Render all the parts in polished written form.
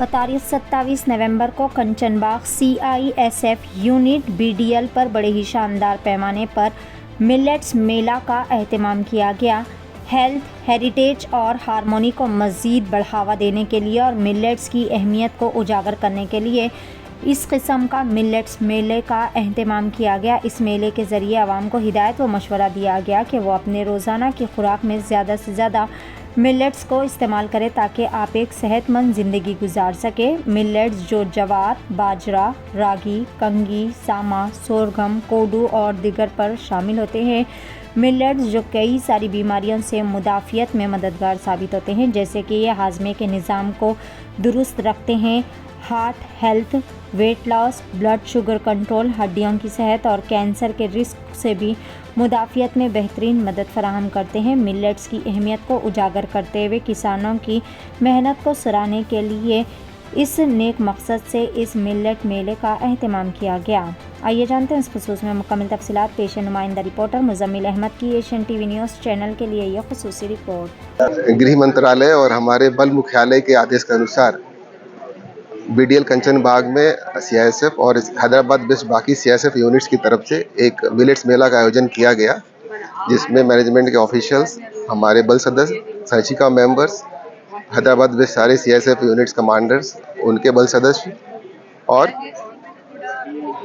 तारीख 27 नवंबर को Kanchanbagh CISF unit BDL पर बड़े ही शानदार पैमाने पर मिलेट्स मेला का एहतमाम किया गया। हेल्थ, हेरिटेज और हार्मोनी को मज़ीद बढ़ावा देने के लिए और मिलेट्स की अहमियत को उजागर करने के लिए इस किस्म का मिलेट्स मेले का एहतमाम किया गया। इस मेले के ज़रिए आवाम को हिदायत व मशवरा दिया गया कि वो अपने रोज़ाना की खुराक में ज़्यादा से ज़्यादा मिलेट्स को इस्तेमाल करें ताकि आप एक सेहतमंद ज़िंदगी गुजार सकें। मिलेट्स जो जवार, बाजरा, रागी, कंगी, सामा, सोरगम, कोडू और दीगर पर शामिल होते हैं। मिलेट्स जो कई सारी बीमारियों से मुदाफ़ियत में मददगार साबित होते हैं, जैसे कि ये हाजमे के निज़ाम को दुरुस्त रखते हैं, heart health, weight loss, blood sugar control, हड्डियों की सेहत और कैंसर के रिस्क से भी मुदाफ़ियत में बेहतरीन मदद फराहम करते हैं। मिलेट्स की अहमियत को उजागर करते हुए किसानों की मेहनत को सराहने के लिए इस नेक मकसद से इस मिलेट मेले का एहतमाम किया गया। आइए जानते हैं इस खुसूस में मुकम्मल तफसीलात। पेश नुमाइंदा रिपोर्टर मुजम्मिल अहमद की एशियन टीवी न्यूज़ चैनल के लिए यह खुसूसी रिपोर्ट। गृह मंत्रालय और हमारे बल मुख्यालय के आदेश के अनुसार BDL कंचनबाग में CISF और हैदराबाद बेस्ड बाकी CISF यूनिट्स की तरफ से एक मिलेट्स मेला का आयोजन किया गया, जिसमें मैनेजमेंट के ऑफिशियल्स, हमारे बल सदस्य, संचिका मेंबर्स, हैदराबाद बेस्ड सारे CISF यूनिट्स कमांडर्स, उनके बल सदस्य और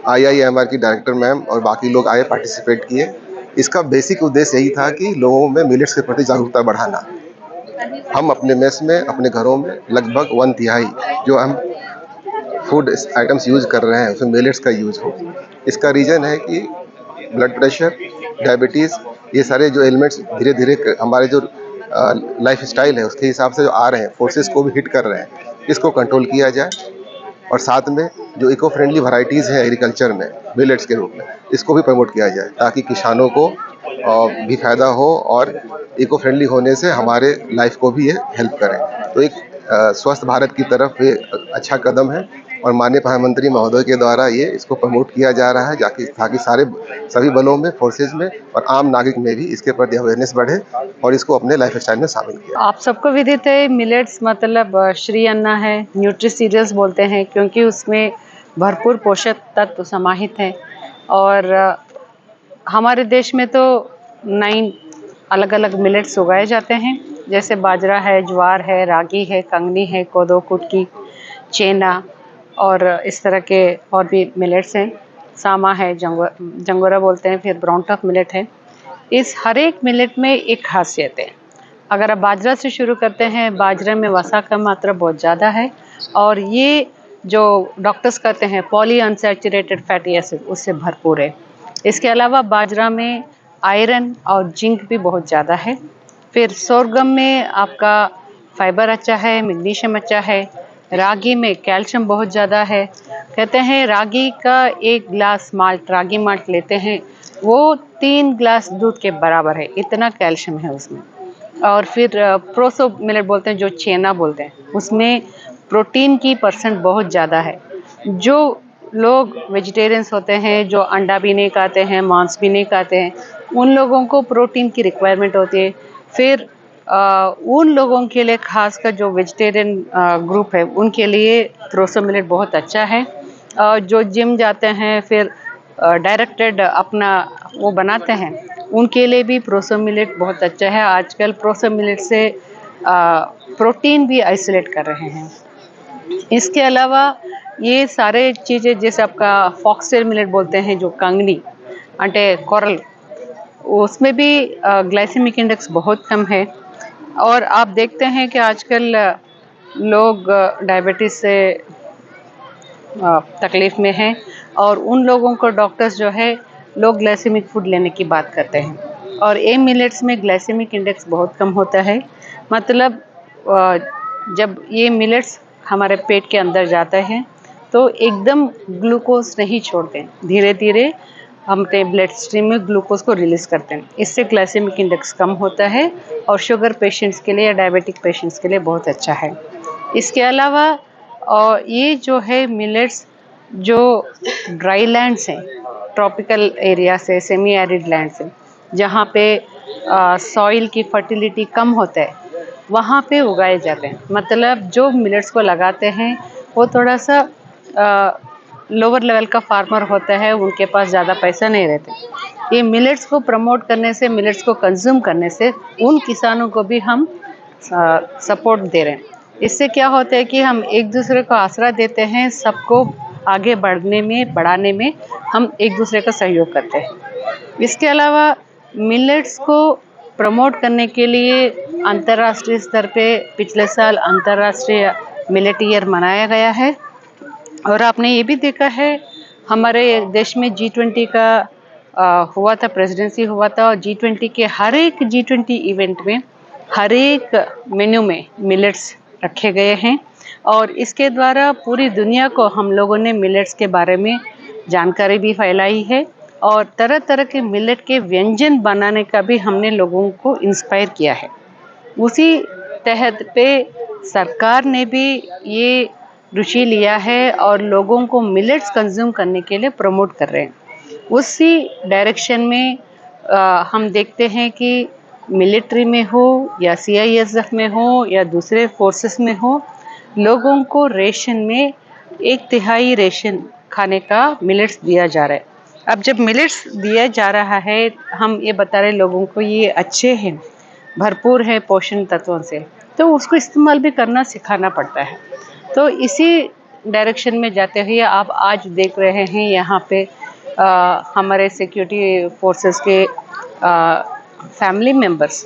IIMR की डायरेक्टर मैम और बाकी लोग आए, पार्टिसिपेट किए। इसका बेसिक उद्देश्य यही था कि लोगों में मिलेट्स के प्रति जागरूकता बढ़ाना। हम अपने मेस में, अपने घरों में लगभग 1/3 जो हम फूड आइटम्स यूज़ कर रहे हैं उसमें मिलेट्स का यूज़ हो। इसका रीज़न है कि ब्लड प्रेशर, डायबिटीज़, ये सारे जो एलिमेंट्स धीरे धीरे हमारे जो लाइफ स्टाइल है उसके हिसाब से जो आ रहे हैं, फोर्सेस को भी हिट कर रहे हैं, इसको कंट्रोल किया जाए। और साथ में जो इको फ्रेंडली वैरायटीज़ हैं एग्रीकल्चर में मिलेट्स के रूप में, इसको भी प्रमोट किया जाए ताकि किसानों को भी फ़ायदा हो और इको फ्रेंडली होने से हमारे लाइफ को भी ये हेल्प करें। तो एक स्वस्थ भारत की तरफ ये अच्छा कदम है और माननीय प्रधानमंत्री महोदय के द्वारा ये इसको प्रमोट किया जा रहा है ताकि सभी बलों में, फोर्सेज में और आम नागरिक में भी इसके प्रति अवेयरनेस बढ़े और इसको अपने लाइफ स्टाइल में शामिल किया। आप सबको विदित है, मिलेट्स मतलब श्री अन्न है, न्यूट्री सीरियल्स बोलते हैं क्योंकि उसमें भरपूर पोषक तत्व समाहित हैं। और हमारे देश में तो 9 अलग अलग मिलेट्स उगाए जाते हैं, जैसे बाजरा है, ज्वार है, रागी है, कंगनी है, कोदो, कुटकी, चेना और इस तरह के और भी मिलेट्स हैं। सामा है, जंगोरा बोलते हैं, फिर ब्राउन टफ मिलेट है। इस हर एक मिलेट में एक खासियत है। अगर आप बाजरा से शुरू करते हैं, बाजरे में वसा का मात्रा बहुत ज़्यादा है और ये जो डॉक्टर्स कहते हैं पॉली अनसैचुरेटेड फैटी एसिड, उससे भरपूर है। इसके अलावा बाजरा में आयरन और जिंक भी बहुत ज़्यादा है। फिर सोरगम में आपका फाइबर अच्छा है, मैग्नीशियम अच्छा है। रागी में कैल्शियम बहुत ज़्यादा है। कहते हैं रागी का 1 गिलास माल्ट, रागी माल्ट लेते हैं, वो 3 गिलास दूध के बराबर है, इतना कैल्शियम है उसमें। और फिर प्रोसो मिलेट बोलते हैं, जो चेना बोलते हैं, उसमें प्रोटीन की परसेंट बहुत ज़्यादा है। जो लोग वेजिटेरियंस होते हैं, जो अंडा भी नहीं खाते हैं, मांस भी नहीं खाते हैं, उन लोगों को प्रोटीन की रिक्वायरमेंट होती है। फिर उन लोगों के लिए खासकर जो वेजिटेरियन ग्रुप है, उनके लिए प्रोसो मिलेट बहुत अच्छा है। जो जिम जाते हैं, फिर डायरेक्टेड अपना वो बनाते हैं, उनके लिए भी प्रोसो मिलेट बहुत अच्छा है। आजकल प्रोसो मिलेट से प्रोटीन भी आइसोलेट कर रहे हैं। इसके अलावा ये सारे चीज़ें, जैसे आपका फॉक्सटेल मिलेट बोलते हैं, जो कंगनी, अंटे कोरल, उसमें भी ग्लाइसेमिक इंडेक्स बहुत कम है। और आप देखते हैं कि आजकल लोग डायबिटीज़ से तकलीफ़ में हैं और उन लोगों को डॉक्टर्स जो है लो ग्लाइसेमिक फूड लेने की बात करते हैं। और ए मिलेट्स में ग्लाइसेमिक इंडेक्स बहुत कम होता है। मतलब जब ये मिलेट्स हमारे पेट के अंदर जाता है तो एकदम ग्लूकोज नहीं छोड़ते, धीरे धीरे हम अपने ब्लड स्ट्रीम में ग्लूकोज को रिलीज़ करते हैं। इससे ग्लाइसेमिक इंडेक्स कम होता है और शुगर पेशेंट्स के लिए या डायबिटिक पेशेंट्स के लिए बहुत अच्छा है। इसके अलावा ये जो है मिलेट्स, जो ड्राई लैंड्स हैं, ट्रॉपिकल एरिया से, सेमी एरिड लैंड से, जहाँ पे सॉइल की फर्टिलिटी कम होता है, वहाँ पे उगाए जाते हैं। मतलब जो मिलेट्स को लगाते हैं वो थोड़ा सा लोअर लेवल का फार्मर होता है, उनके पास ज़्यादा पैसा नहीं रहते। ये मिलेट्स को प्रमोट करने से, मिलेट्स को कंज्यूम करने से उन किसानों को भी हम सपोर्ट दे रहे हैं। इससे क्या होता है कि हम एक दूसरे को आसरा देते हैं, सबको आगे बढ़ाने में हम एक दूसरे का सहयोग करते हैं। इसके अलावा मिलेट्स को प्रमोट करने के लिए अंतर्राष्ट्रीय स्तर पे पिछले साल अंतर्राष्ट्रीय मिलेट ईयर मनाया गया है। और आपने ये भी देखा है हमारे देश में G20 का हुआ था, प्रेसिडेंसी हुआ था, और G20 के हर एक G20 इवेंट में हर एक मेन्यू में मिलेट्स रखे गए हैं। और इसके द्वारा पूरी दुनिया को हम लोगों ने मिलेट्स के बारे में जानकारी भी फैलाई है और तरह तरह के मिलेट के व्यंजन बनाने का भी हमने लोगों को इंस्पायर किया है। उसी तहत पे सरकार ने भी ये रुचि लिया है और लोगों को मिलेट्स कंज्यूम करने के लिए प्रमोट कर रहे हैं। उसी डायरेक्शन में हम देखते हैं कि मिलिट्री में हो या CISF में हो या दूसरे फोर्सेस में हो, लोगों को रेशन में 1/3 रेशन खाने का मिलेट्स दिया जा रहा है। अब जब मिलेट्स दिया जा रहा है, हम ये बता रहे लोगों को ये अच्छे हैं, भरपूर है पोषण तत्वों से, तो उसको इस्तेमाल भी करना सिखाना पड़ता है। तो इसी डायरेक्शन में जाते हुए आप आज देख रहे हैं यहाँ पे हमारे सिक्योरिटी फोर्सेस के फैमिली मेम्बर्स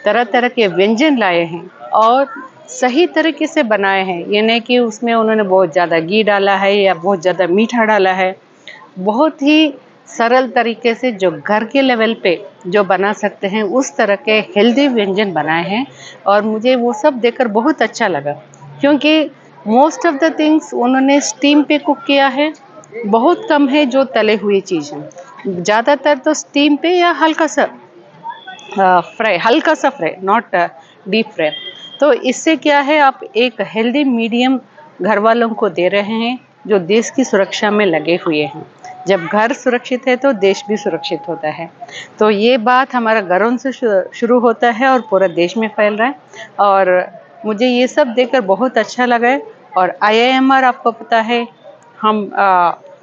तरह तरह के व्यंजन लाए हैं और सही तरीके से बनाए हैं। ये नहीं कि उसमें उन्होंने बहुत ज़्यादा घी डाला है या बहुत ज़्यादा मीठा डाला है। बहुत ही सरल तरीके से जो घर के लेवल पे जो बना सकते हैं उस तरह के हेल्दी व्यंजन बनाए हैं। और मुझे वो सब देखकर बहुत अच्छा लगा, क्योंकि मोस्ट ऑफ द थिंग्स उन्होंने स्टीम पे कुक किया है। बहुत कम है जो तले हुई चीज़ है, ज़्यादातर तो स्टीम पे या हल्का सा फ्राई, नॉट डीप फ्राई। तो इससे क्या है, आप एक हेल्दी मीडियम घर वालों को दे रहे हैं जो देश की सुरक्षा में लगे हुए हैं। जब घर सुरक्षित है तो देश भी सुरक्षित होता है। तो ये बात हमारा घरों से शुरू होता है और पूरा देश में फैल रहा है। और मुझे ये सब देखकर बहुत अच्छा लगा है। और IIMR आपको पता है, हम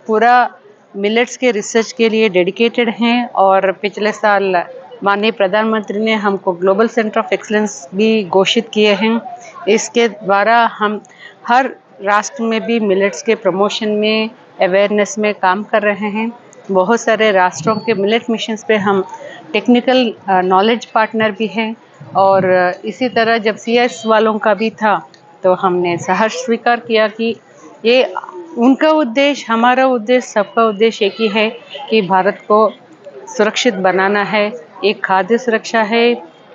पूरा मिलेट्स के रिसर्च के लिए डेडिकेटेड हैं। और पिछले साल माननीय प्रधानमंत्री ने हमको ग्लोबल सेंटर ऑफ एक्सीलेंस भी घोषित किए हैं। इसके द्वारा हम हर राष्ट्र में भी मिलेट्स के प्रमोशन में, अवेयरनेस में काम कर रहे हैं। बहुत सारे राष्ट्रों के मिलेट मिशंस पे हम टेक्निकल नॉलेज पार्टनर भी हैं। और इसी तरह जब CS वालों का भी था तो हमने सहर्ष स्वीकार किया कि ये उनका उद्देश्य, हमारा उद्देश्य, सबका उद्देश्य एक ही है कि भारत को सुरक्षित बनाना है। एक खाद्य सुरक्षा है,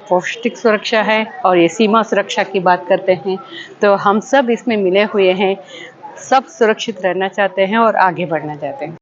पौष्टिक सुरक्षा है और ये सीमा सुरक्षा की बात करते हैं। तो हम सब इसमें मिले हुए हैं, सब सुरक्षित रहना चाहते हैं और आगे बढ़ना चाहते हैं।